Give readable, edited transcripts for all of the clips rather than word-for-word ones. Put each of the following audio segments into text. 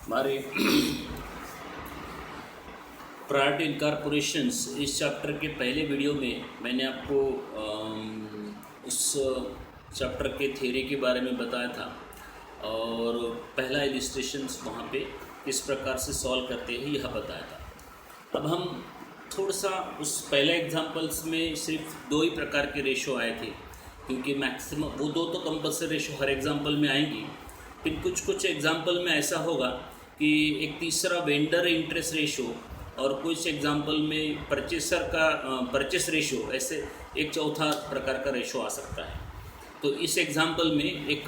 हमारे प्रायोरिटी इनकॉर्पोरेशंस इस चैप्टर के पहले वीडियो में मैंने आपको उस चैप्टर के थ्योरी के बारे में बताया था और पहला इलिस्ट्रेशंस वहाँ पे किस प्रकार से सॉल्व करते हैं यह बताया था। अब हम थोड़ा सा उस पहले एग्जांपल्स में सिर्फ दो ही प्रकार के रेशो आए थे, क्योंकि मैक्सिमम वो दो तो कंपल्सरी रेशो हर एग्जांपल में आएंगी। फिर कुछ एग्जांपल में ऐसा होगा कि एक तीसरा वेंडर इंटरेस्ट रेशो और कुछ एग्जांपल में परचेस रेशो, ऐसे एक चौथा प्रकार का रेशो आ सकता है। तो इस एग्जांपल में एक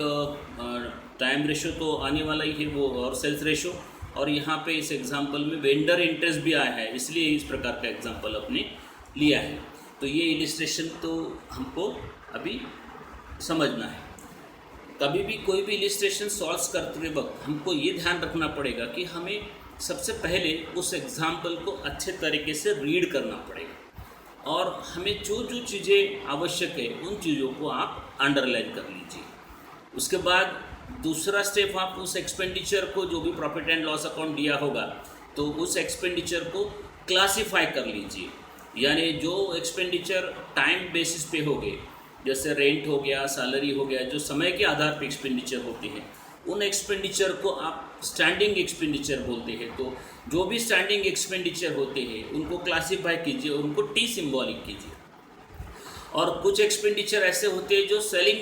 टाइम रेशो तो आने वाला ही है वो, और सेल्स रेशो, और यहाँ पे इस एग्जांपल में वेंडर इंटरेस्ट भी आया है, इसलिए इस प्रकार का एग्जांपल अपने लिया है। तो ये इलिस्ट्रेशन तो हमको अभी समझना है। कभी भी कोई भी इलिस्ट्रेशन सॉल्व करते वक्त हमको ये ध्यान रखना पड़ेगा कि हमें सबसे पहले उस एग्जाम्पल को अच्छे तरीके से रीड करना पड़ेगा और हमें जो जो चीज़ें आवश्यक है उन चीज़ों को आप अंडरलाइन कर लीजिए। उसके बाद दूसरा स्टेप, आप उस एक्सपेंडिचर को, जो भी प्रॉफिट एंड लॉस अकाउंट दिया होगा, तो उस एक्सपेंडिचर को क्लासीफाई कर लीजिए। यानी जो एक्सपेंडिचर टाइम बेसिस पे हो गए, जैसे रेंट हो गया, सैलरी हो गया, जो समय के आधार पर एक्सपेंडिचर होते हैं, उन एक्सपेंडिचर को आप स्टैंडिंग एक्सपेंडिचर बोलते हैं। तो जो भी स्टैंडिंग एक्सपेंडिचर होते हैं उनको क्लासीफाई कीजिए, उनको टी सिंबॉलिक कीजिए। और कुछ एक्सपेंडिचर ऐसे होते हैं जो सेलिंग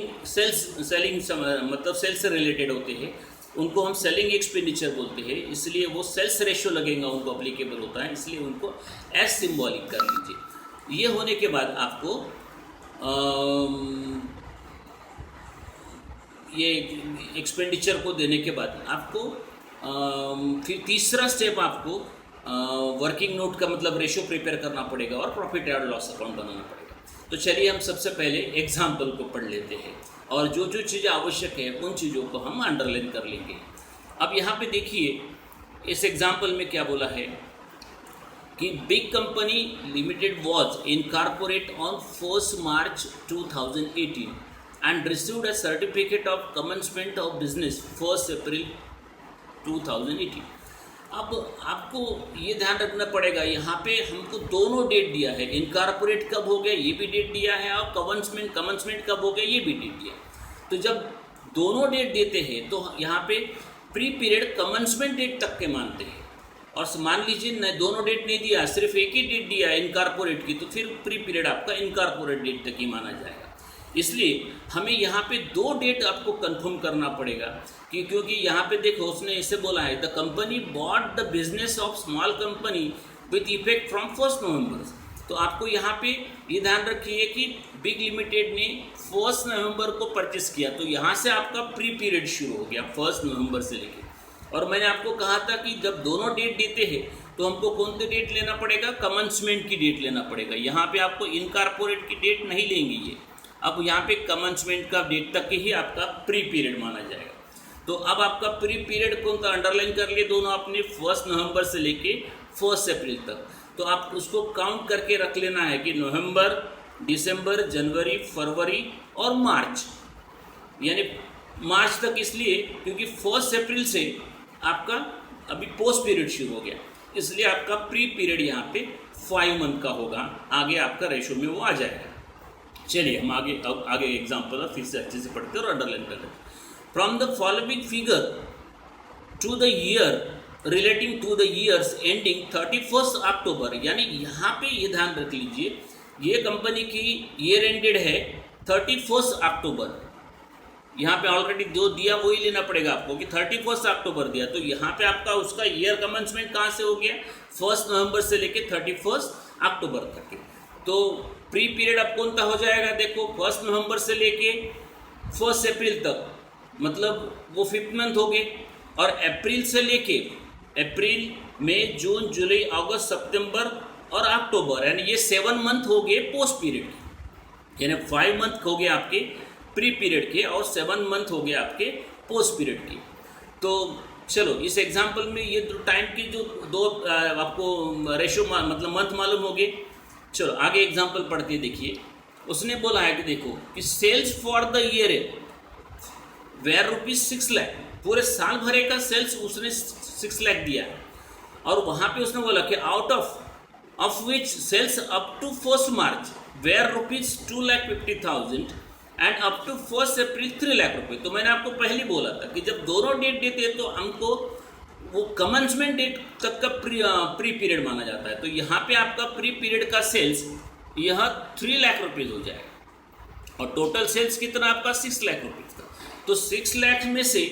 मतलब सेल्स से रिलेटेड होते हैं, उनको हम सेलिंग एक्सपेंडिचर बोलते हैं, इसलिए वो सेल्स रेशो लगेगा, उनको अप्लीकेबल होता है, इसलिए उनको एस सिंबॉलिक कर लीजिए। ये होने के बाद आपको ये एक्सपेंडिचर को देने के बाद आपको फिर तीसरा स्टेप आपको वर्किंग नोट का मतलब रेशो प्रिपेयर करना पड़ेगा और प्रॉफिट एंड लॉस अकाउंट बनाना पड़ेगा। तो चलिए हम सबसे पहले एग्जाम्पल को पढ़ लेते हैं और जो जो चीज़ें आवश्यक है उन चीज़ों को हम अंडरलाइन कर लेंगे। अब यहाँ पे देखिए इस एग्जाम्पल में क्या बोला है कि big company limited was incorporate on 1 March 2018 and received a certificate of commencement of business 1 अप्रैल 2018। अब आपको ये ध्यान रखना पड़ेगा, यहाँ पे हमको दोनों डेट दिया है, इनकॉर्पोरेट कब हो गया ये भी डेट दिया है और कमेंसमेंट कब हो गया ये भी डेट दिया है। तो जब दोनों डेट देते हैं तो यहाँ पे प्री पीरियड कमेंसमेंट डेट तक के मानते हैं, और मान लीजिए दोनों डेट नहीं दिया, सिर्फ एक ही डेट दिया है इनकॉर्पोरेट की, तो फिर प्री पीरियड आपका इनकॉर्पोरेट डेट तक ही माना जाएगा। इसलिए हमें यहाँ पे दो डेट आपको कंफर्म करना पड़ेगा कि क्योंकि यहाँ पे देखो उसने इसे बोला है the company bought the business of small company with effect from 1 नवंबर। तो आपको यहाँ पे ये ध्यान रखिए कि बिग लिमिटेड ने 1 नवंबर को परचेस किया, तो यहाँ से आपका प्री पीरियड शुरू हो गया 1 नवंबर से लेके। और मैंने आपको कहा था कि जब दोनों डेट देते हैं तो हमको कौन सी डेट लेना पड़ेगा, कमेंसमेंट की डेट लेना पड़ेगा। यहाँ पे आपको इनकॉर्पोरेट की डेट नहीं लेंगे ये, अब यहाँ पे कमेंसमेंट का डेट तक ही आपका प्री पीरियड माना जाएगा। तो अब आपका प्री पीरियड कौन सा अंडरलाइन कर लिए दोनों आपने 1 नवंबर से लेके 1 अप्रैल तक। तो आप उसको काउंट करके रख लेना है कि नवंबर, दिसंबर, जनवरी, फरवरी और मार्च, यानी मार्च तक इसलिए क्योंकि 1 अप्रैल से आपका अभी पोस्ट पीरियड शुरू हो गया, इसलिए आपका प्री पीरियड यहाँ पे 5 मंथ का होगा। आगे आपका रेशो में वो आ जाएगा। चलिए हम आगे एग्जाम्पल फिर से अच्छे से पढ़ते हैं और अंडरलाइन करते हैं। From the following figure to the year relating to the years ending 31 October, यानी यहाँ पे ये ध्यान रख लीजिए ये कंपनी की ईयर एंडेड है 31 अक्टूबर। यहाँ पे ऑलरेडी जो दिया वही लेना पड़ेगा आपको कि 31 अक्टूबर दिया, तो यहाँ पे आपका उसका ईयर कमेंसमेंट कहाँ से हो गया 1 नवंबर से लेके 31 अक्टूबर तक के। तो प्री पीरियड अब कौन सा हो जाएगा, देखो 1 नवंबर से लेके 1 अप्रैल तक, मतलब वो 5th मंथ हो गए, और अप्रैल से लेके अप्रैल, मई, जून, जुलाई, अगस्त, सितंबर और अक्टूबर, यानी ये 7 मंथ हो गए पोस्ट पीरियड, यानी 5 मंथ हो गए आपके प्री पीरियड के और 7 मंथ हो गए आपके पोस्ट पीरियड के। तो चलो इस एग्जाम्पल में ये टाइम की जो दो आपको रेशो मतलब मंथ मालूम हो गए। चलो आगे एग्जाम्पल पढ़ते देखिए। उसने बोला है कि देखो कि sales for the year were rupees 6 lakh, पूरे साल भरे का सेल्स उसने 6 लाख दिया है। और वहाँ पे उसने बोला कि out of which sales up to 1 March were rupees 2,50,000 and up to 1 April 3 lakh रुपये। तो मैंने आपको पहले बोला था कि जब दोनों डेट देते हैं तो हमको वो कमेंसमेंट डेट तक का प्री पीरियड माना जाता है। तो यहाँ पे आपका प्री पीरियड का सेल्स यह 3 लाख रुपीज़ हो जाएगा और टोटल सेल्स कितना आपका 6 लाख रुपीज़ का। तो 6 लाख में से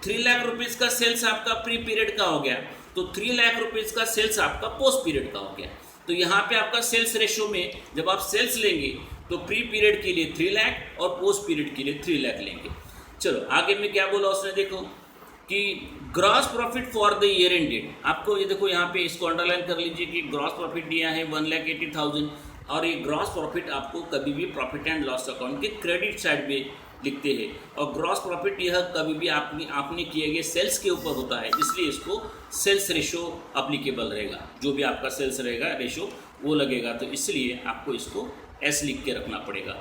3 लाख रुपीज़ का सेल्स आपका प्री पीरियड का हो गया, तो 3 लाख रुपीज़ का सेल्स आपका पोस्ट पीरियड का हो गया। तो यहाँ पे आपका सेल्स रेशो में जब आप सेल्स लेंगे तो प्री पीरियड के लिए 3 लाख और पोस्ट पीरियड के लिए 3 लाख लेंगे। चलो आगे में क्या बोला उसने, देखो कि gross profit for the year end date. आपको ये देखो यहाँ पे इसको अंडरलाइन कर लीजिए कि ग्रॉस प्रॉफिट दिया है 1,80,000 और ये ग्रॉस प्रॉफिट आपको कभी भी प्रॉफिट एंड लॉस अकाउंट के क्रेडिट साइड में लिखते हैं। और ग्रॉस प्रॉफिट यह कभी भी आपने किए गए सेल्स के ऊपर होता है, इसलिए इसको सेल्स रेशो अप्लीकेबल रहेगा। जो भी आपका सेल्स रहेगा रेशो वो लगेगा, तो इसलिए आपको इसको एस लिख के रखना पड़ेगा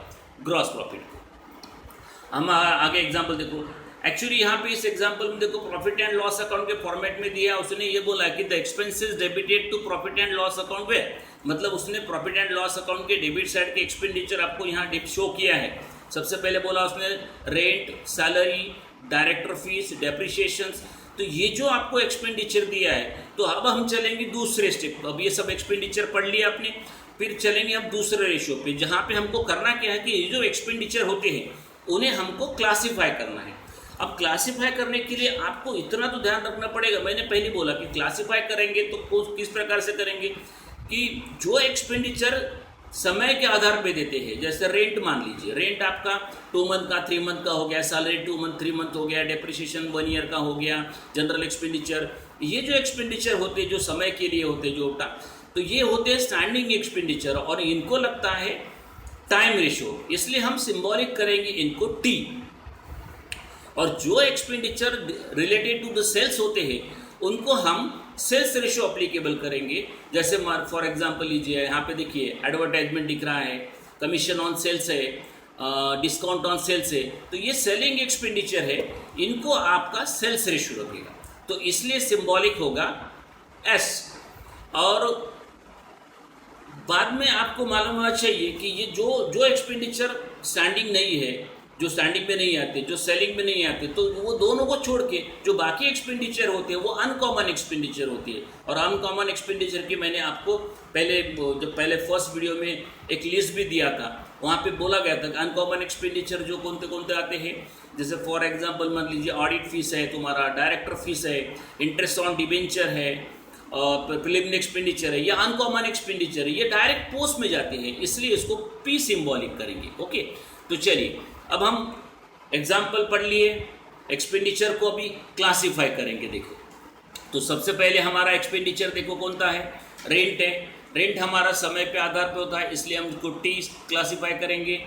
ग्रॉस प्रॉफिट को। हम आगे एग्जाम्पल देखो, एक्चुअली यहाँ पे इस एग्जाम्पल में देखो प्रॉफिट एंड लॉस अकाउंट के फॉर्मेट में दिया, उसने ये बोला कि the expenses debited to profit and loss account वे, मतलब उसने प्रॉफिट एंड लॉस अकाउंट के डेबिट साइड के एक्सपेंडिचर आपको यहाँ शो किया है। सबसे पहले बोला उसने rent, salary, director fees, depreciations. तो ये जो आपको एक्सपेंडिचर दिया है, तो अब हम चलेंगे दूसरे स्टेप। अब ये सब एक्सपेंडिचर पढ़ लिया आपने, फिर चलेंगे हम दूसरे रेशियो पे, जहाँ पे हमको करना क्या है कि ये जो एक्सपेंडिचर होते हैं उन्हें हमको क्लासीफाई करना है। अब क्लासीफाई करने के लिए आपको इतना तो ध्यान रखना पड़ेगा, मैंने पहले बोला कि क्लासीफाई करेंगे तो किस प्रकार से करेंगे कि जो एक्सपेंडिचर समय के आधार पे देते हैं, जैसे रेंट मान लीजिए, रेंट आपका 2 मंथ का 3 मंथ का हो गया, सैलरी 2 मंथ 3 मंथ हो गया, डेप्रिसिएशन 1 ईयर का हो गया, जनरल एक्सपेंडिचर, ये जो एक्सपेंडिचर होते हैं जो समय के लिए होते हैं, जो तो ये होते हैं स्टैंडिंग एक्सपेंडिचर और इनको लगता है टाइम रेशियो, इसलिए हम सिंबॉलिक करेंगे इनको टी। और जो expenditure related to the sales होते हैं उनको हम सेल्स रेशियो अप्लीकेबल करेंगे। जैसे फॉर एग्जांपल लीजिए, यहाँ पे देखिए एडवर्टाइजमेंट दिख रहा है, कमीशन ऑन सेल्स है, डिस्काउंट ऑन सेल्स है, तो ये सेलिंग एक्सपेंडिचर है, इनको आपका सेल्स रेशियो लगेगा, तो इसलिए सिंबॉलिक होगा एस। और बाद में आपको मालूम होना चाहिए कि ये जो एक्सपेंडिचर स्टैंडिंग नहीं है, जो स्टैंडिंग में नहीं आते, जो सेलिंग में नहीं आते, तो वो दोनों को छोड़ के जो बाकी एक्सपेंडिचर होते हैं वो अनकॉमन एक्सपेंडिचर होती है। और अनकॉमन एक्सपेंडिचर की मैंने आपको पहले फर्स्ट वीडियो में एक लिस्ट भी दिया था, वहाँ पे बोला गया था कि अनकॉमन एक्सपेंडिचर जो कौन कौन आते हैं, जैसे फॉर एग्जांपल मान लीजिए ऑडिट फीस है तुम्हारा, डायरेक्टर फीस है, इंटरेस्ट ऑन डिबेंचर है, प्रिलिमिनरी एक्सपेंडिचर है, या अनकॉमन एक्सपेंडिचर है, ये डायरेक्ट पोस्ट में जाते हैं, इसलिए इसको पी सिंबॉलिक करेंगे। ओके, तो चलिए अब हम एग्जाम्पल पढ़ लिए, एक्सपेंडिचर को अभी क्लासीफाई करेंगे। देखो तो सबसे पहले हमारा एक्सपेंडिचर देखो कौन सा है, रेंट है। रेंट हमारा समय पे आधार पे होता है, इसलिए हम इसको टी क्लासीफाई करेंगे।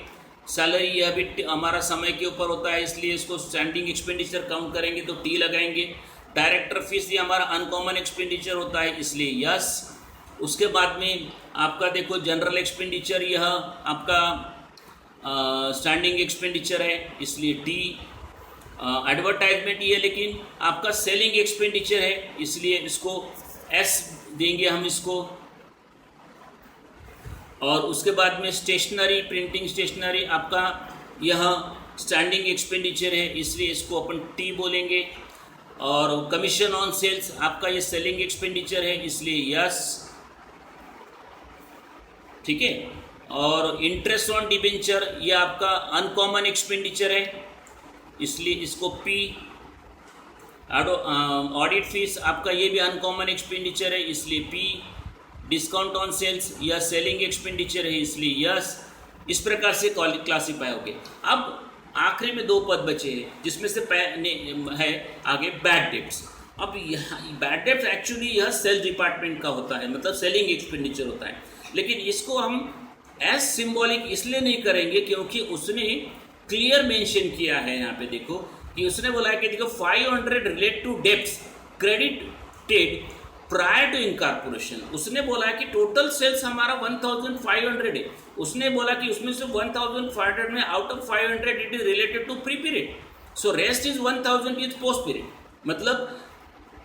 सैलरी यह भी हमारा समय के ऊपर होता है, इसलिए इसको स्टैंडिंग एक्सपेंडिचर काउंट करेंगे तो टी लगाएंगे। डायरेक्टर फीस ये हमारा अनकॉमन एक्सपेंडिचर होता है, इसलिए यस। उसके बाद में आपका देखो जनरल एक्सपेंडिचर, यह आपका स्टैंडिंग एक्सपेंडिचर है, इसलिए टी। एडवर्टाइजमेंट ये लेकिन आपका सेलिंग एक्सपेंडिचर है, इसलिए इसको एस देंगे हम इसको। और उसके बाद में स्टेशनरी, प्रिंटिंग स्टेशनरी आपका यह स्टैंडिंग एक्सपेंडिचर है, इसलिए इसको अपन टी बोलेंगे। और कमीशन ऑन सेल्स आपका ये सेलिंग एक्सपेंडिचर है, इसलिए यस, ठीक है। और इंटरेस्ट ऑन डिबेंचर ये आपका अनकॉमन एक्सपेंडिचर है, इसलिए इसको पी। ऑडिट फीस आपका ये भी अनकॉमन एक्सपेंडिचर है, इसलिए पी। डिस्काउंट ऑन सेल्स या सेलिंग एक्सपेंडिचर है, इसलिए यस। इस प्रकार से क्लासीफाई हो गए। अब आखिरी में 2 पद बचे हैं, जिसमें से है आगे बैड डेब्ट्स। अब यहाँ बैड डेब्ट्स एक्चुअली यह सेल्स डिपार्टमेंट का होता है, मतलब सेलिंग एक्सपेंडिचर होता है, लेकिन इसको हम एज सिंबॉलिक इसलिए नहीं करेंगे क्योंकि उसने क्लियर मेंशन किया है यहाँ पे, देखो कि उसने बोला है कि देखो 500 relate to debts credited prior to incorporation. उसने बोला है कि टोटल सेल्स हमारा 1500 है, उसने बोला कि उसमें से 1500 में out of 500 it is related to pre period, so rest is 1000 is post period, मतलब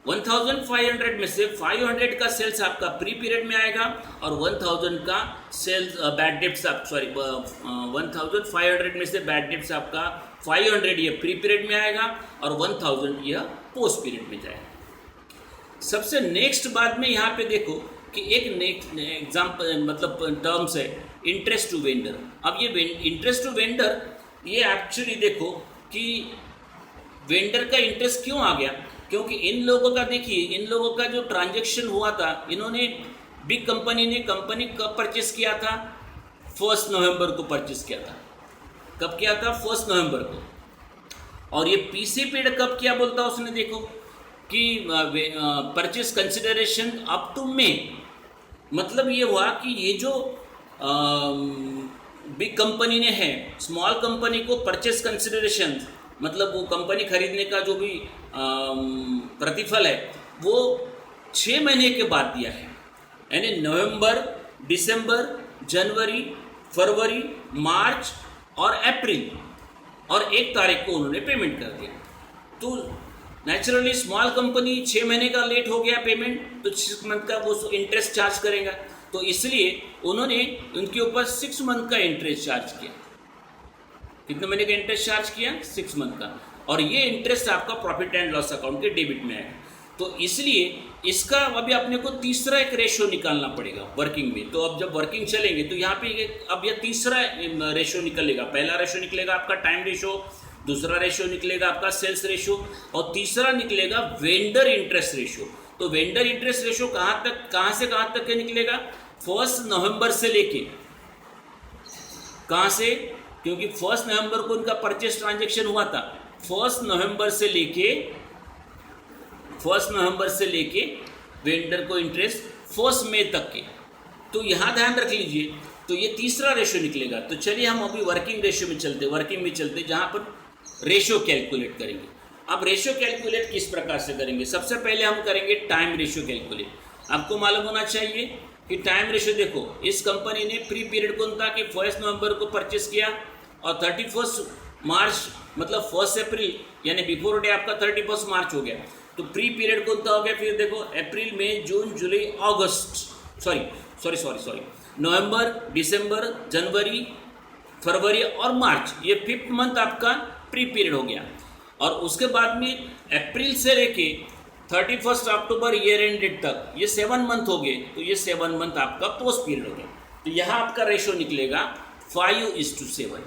1500 में से 500 का सेल्स आपका प्री पीरियड में आएगा और 1000 का सेल्स बैड डेट्स आप 1500 में से बैड डेट्स आपका 500 ये प्री पीरियड में आएगा और 1000 यह पोस्ट पीरियड में जाएगा। सबसे नेक्स्ट बात में यहाँ पे देखो कि एक नेक्स्ट एग्जाम्पल मतलब टर्म्स है इंटरेस्ट टू वेंडर। अब ये इंटरेस्ट टू वेंडर ये एक्चुअली देखो कि वेंडर का इंटरेस्ट क्यों आ गया, क्योंकि इन लोगों का देखिए इन लोगों का जो ट्रांजैक्शन हुआ था, इन्होंने बिग कंपनी ने कंपनी कब परचेस किया था, 1 नवंबर को परचेस किया था। कब किया था? 1 नवंबर को। और ये पीसी पेड कब किया बोलता उसने, देखो कि परचेस कंसिडरेशन अप टू मे, मतलब ये हुआ कि ये जो बिग कंपनी ने है स्मॉल कंपनी को परचेस कंसिडरेशन मतलब वो कंपनी खरीदने का जो भी प्रतिफल है वो 6 महीने के बाद दिया है, यानी नवंबर, दिसंबर, जनवरी, फरवरी, मार्च और अप्रैल और 1 तारीख को उन्होंने पेमेंट कर दिया। तो नेचुरली स्मॉल कंपनी 6 महीने का लेट हो गया पेमेंट, तो 6 मंथ का वो इंटरेस्ट चार्ज करेगा, तो इसलिए उन्होंने उनके ऊपर 6 मंथ का इंटरेस्ट चार्ज किया। कितने महीने का इंटरेस्ट चार्ज किया? 6 मंथ का। और ये इंटरेस्ट आपका प्रॉफिट एंड लॉस अकाउंट के डेबिट में आएगा। तो इसलिए इसका अभी अपने को तीसरा एक रेशो निकालना पड़ेगा वर्किंग में। तो अब जब वर्किंग चलेंगे तो यहाँ पे अब यह तीसरा रेशो निकलेगा। पहला रेशो निकलेगा आपका टाइम रेशो, दूसरा रेशो निकलेगा आपका सेल्स रेशो और तीसरा निकलेगा वेंडर इंटरेस्ट रेशो। तो वेंडर इंटरेस्ट रेशो कहाँ से कहाँ तक निकलेगा? 1 नवंबर से लेके, कहाँ से? क्योंकि 1 नवंबर को उनका परचेस ट्रांजैक्शन हुआ था। 1 नवंबर से लेके वेंडर को इंटरेस्ट 1 मई तक के। तो यहाँ ध्यान रख लीजिए, तो ये तीसरा रेशो निकलेगा। तो चलिए हम अभी वर्किंग रेशो में चलते जहाँ पर रेशो कैलकुलेट करेंगे। अब रेशो कैलकुलेट किस प्रकार से करेंगे? सबसे पहले हम करेंगे टाइम रेशो कैलकुलेट। आपको मालूम होना चाहिए कि टाइम रेशो देखो, इस कंपनी ने प्री पीरियड कौन था कि 1 नवंबर को परचेस किया और 31 मार्च मतलब 1 अप्रैल यानी बिफोर डे आपका 31 मार्च हो गया। तो प्री पीरियड कौन सा हो गया? फिर देखो अप्रैल, मई, जून, जुलाई, अगस्त, सॉरी नवंबर, दिसंबर, जनवरी, फरवरी और मार्च, ये 5th मंथ आपका प्री पीरियड हो गया। और उसके बाद में अप्रैल से लेके 31 अक्टूबर ईयर एंड डेट तक ये 7 मंथ हो गए। तो ये 7 मंथ आपका पोस्ट पीरियड हो गया। तो यहाँ आपका रेशो निकलेगा 5:7।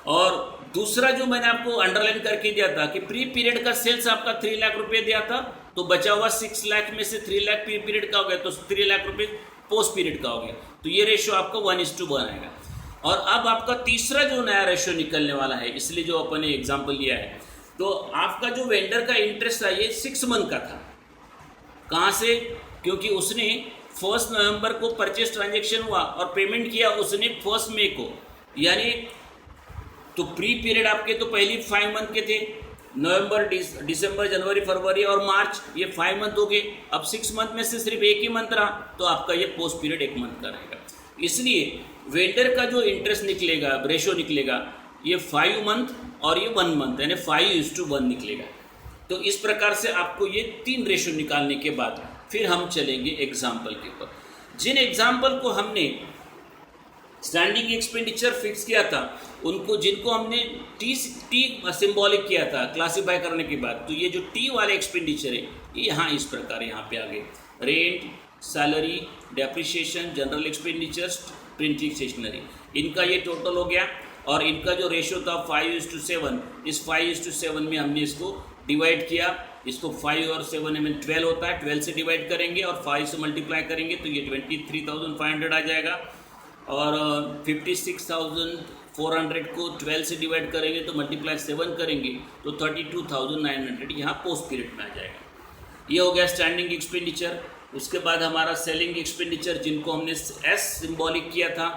और दूसरा जो मैंने आपको अंडरलाइन करके दिया था कि प्री पीरियड का सेल्स आपका 3 लाख रुपए दिया था, तो बचा हुआ 6 लाख में से 3 लाख प्री पीरियड का हो गया, तो 3 लाख रुपए पोस्ट पीरियड का हो गया। तो ये रेशो आपका 1:1 आएगा। और अब आपका तीसरा जो नया रेशो निकलने वाला है, इसलिए जो अपन ने एग्जाम्पल लिया है, तो आपका जो वेंडर का इंटरेस्ट था ये 6 मंथ का था। कहाँ से? क्योंकि उसने 1 नवंबर को परचेस ट्रांजैक्शन हुआ और पेमेंट किया उसने 1 मई को, यानी तो प्री पीरियड आपके तो पहले 5 मंथ के थे, नवंबर, दिसंबर, जनवरी, फरवरी और मार्च, ये 5 मंथ हो गए। अब 6 मंथ में से सिर्फ 1 ही मंथ रहा, तो आपका ये पोस्ट पीरियड 1 मंथ का रहेगा। इसलिए वेंडर का जो इंटरेस्ट निकलेगा, रेशो निकलेगा, ये 5 मंथ और ये 1 मंथ, यानी 5:1 निकलेगा। तो इस प्रकार से आपको ये 3 रेशो निकालने के बाद फिर हम चलेंगे एग्जाम्पल के ऊपर। जिन एग्जाम्पल को हमने स्टैंडिंग एक्सपेंडिचर फिक्स किया था, जिनको हमने टी सिंबॉलिक किया था क्लासीफाई करने के बाद, तो ये जो टी वाले एक्सपेंडिचर है ये यहाँ इस प्रकार यहाँ पे आ गए। Rent, salary, depreciation, general expenditures, printing stationery, इनका ये टोटल हो गया। और इनका जो रेशो था 5:7, इस 5:7 में हमने इसको डिवाइड किया। इसको 5 और 7 में 12 होता है, 12 से डिवाइड करेंगे और 5 से मल्टीप्लाई करेंगे तो ये 23,500 आ जाएगा। और 56,400 को 12 से डिवाइड करेंगे तो मल्टीप्लाई 7 करेंगे तो 32,900 यहाँ पोस्ट पीरियड में आ जाएगा। ये हो गया स्टैंडिंग एक्सपेंडिचर। उसके बाद हमारा सेलिंग एक्सपेंडिचर, जिनको हमने एस सिंबॉलिक किया था,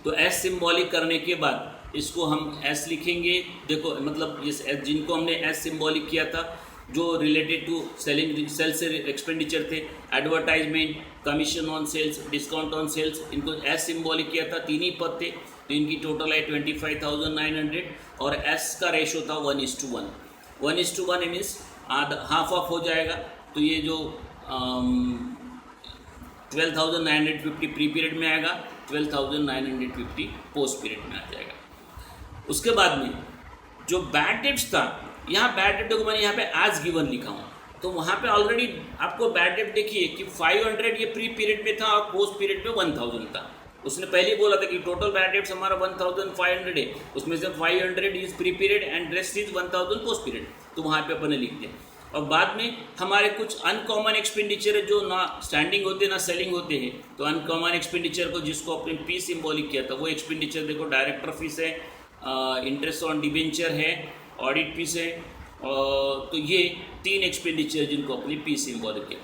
तो एस सिंबॉलिक करने के बाद इसको हम एस लिखेंगे। देखो मतलब ये जिनको हमने एस सिंबॉलिक किया था जो रिलेटेड टू सेल्स से एक्सपेंडिचर थे, advertisement, commission on sales, discount on sales, इनको एस सिंबॉलिक किया था। 3 ही पद थे, तो इनकी टोटल है 25,900 और एस का रेशो था 1:1। 1:1 मीन्स हाफ ऑफ हो जाएगा, तो ये जो 12,950 प्री पीरियड में आएगा, 12,950 पोस्ट पीरियड में आ जाएगा। उसके बाद में जो बैड डेट्स था, यहाँ बैड डेट को मैंने यहाँ पे एज गिवन लिखा हूँ, तो वहाँ पे ऑलरेडी आपको बैड डेट देखिए कि 500 ये प्री पीरियड में था और पोस्ट पीरियड में 1000 था। उसने पहले ही बोला था कि टोटल बैड डेट्स हमारा 1500 है, उसमें से 500 is pre period and rest is 1000 post period, तो वहाँ पे अपने लिख दिया। और बाद में हमारे कुछ अनकॉमन एक्सपेंडिचर है जो ना स्टैंडिंग होते ना सेलिंग होते हैं, तो अनकॉमन एक्सपेंडिचर को जिसको अपने पी सिंबॉलिक किया था वो एक्सपेंडिचर देखो, डायरेक्टर फीस है, इंटरेस्ट ऑन डिबेंचर है, ऑडिट फीस है, तो ये 3 एक्सपेंडिचर जिनको अपनी पी सिंबॉलिक किया।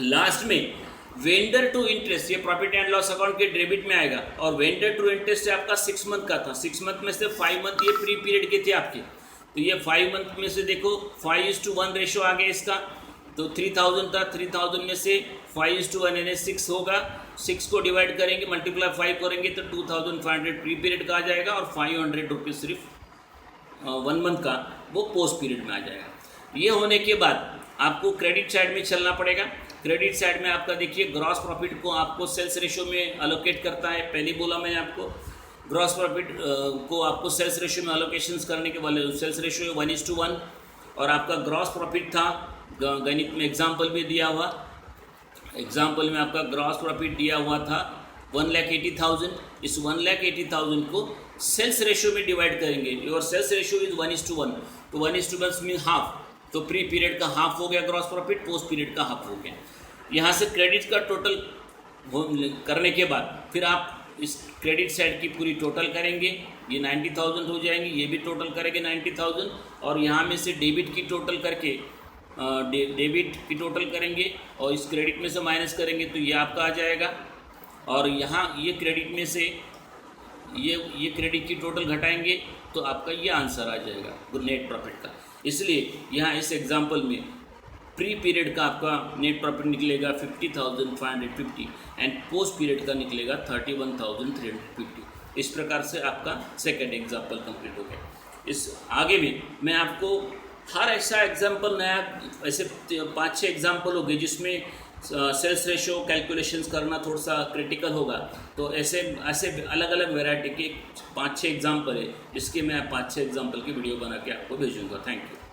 लास्ट में वेंडर टू इंटरेस्ट, ये प्रॉफिट एंड लॉस अकाउंट के डेबिट में आएगा, और वेंडर टू इंटरेस्ट आपका 6 मंथ का था, 6 मंथ में से 5 मंथ ये प्री पीरियड के थे आपके, तो ये 5 मंथ में से देखो 5:1 रेशो आ गया इसका, तो 3000 था, 3000 में से 5:1 यानी 6 होगा, 6 को डिवाइड करेंगे, मल्टीप्लाई 5 करेंगे तो 2500 प्री पीरियड का आ जाएगा, और 500 रुपीज़ सिर्फ 1 मंथ का वो पोस्ट पीरियड में आ जाएगा। ये होने के बाद आपको क्रेडिट साइड में चलना पड़ेगा। क्रेडिट साइड में आपका देखिए ग्रॉस प्रॉफिट को आपको सेल्स रेशो में अलोकेट करता है, पहले बोला मैंने आपको ग्रॉस प्रॉफिट को आपको सेल्स रेशो में अलोकेशंस करने के वाले, सेल्स रेशो 1:1, और आपका ग्रॉस प्रॉफिट था गणित में एग्जाम्पल में दिया हुआ, एग्जाम्पल में आपका ग्रॉस प्रॉफिट दिया हुआ था 1,80,000। इस 1,80,000 को सेल्स रेशो में डिवाइड करेंगे, और सेल्स रेशो इज 1:1, तो 1:1 मीन हाफ, तो प्री पीरियड का हाफ हो गया ग्रॉस प्रॉफिट, पोस्ट पीरियड का हाफ हो गया। यहाँ से क्रेडिट का टोटल करने के बाद फिर आप इस क्रेडिट साइड की पूरी टोटल करेंगे, ये 90,000 हो जाएंगे, ये भी टोटल करेंगे 90,000, और यहाँ में से डेबिट की टोटल करके डेबिट की टोटल करेंगे और इस क्रेडिट में से माइनस करेंगे तो ये आपका आ जाएगा, और यहाँ ये क्रेडिट में से ये क्रेडिट की टोटल घटाएंगे तो आपका ये आंसर आ जाएगा नेट प्रॉफिट का। इसलिए यहाँ इस एग्जांपल में प्री पीरियड का आपका नेट प्रॉफिट निकलेगा 50,550 एंड पोस्ट पीरियड का निकलेगा 31,350। इस प्रकार से आपका सेकंड एग्जांपल कंप्लीट हो गया। इस आगे भी मैं आपको हर ऐसा एग्जांपल नया, ऐसे 5-6 एग्जांपल हो गए जिसमें सेल्स रेशो कैलकुलेशंस करना थोड़ा सा क्रिटिकल होगा, तो ऐसे अलग अलग वैरायटी के 5-6 एग्जांपल है, इसके मैं 5-6 एग्जांपल की वीडियो बना के आपको भेजूंगा। Thank you.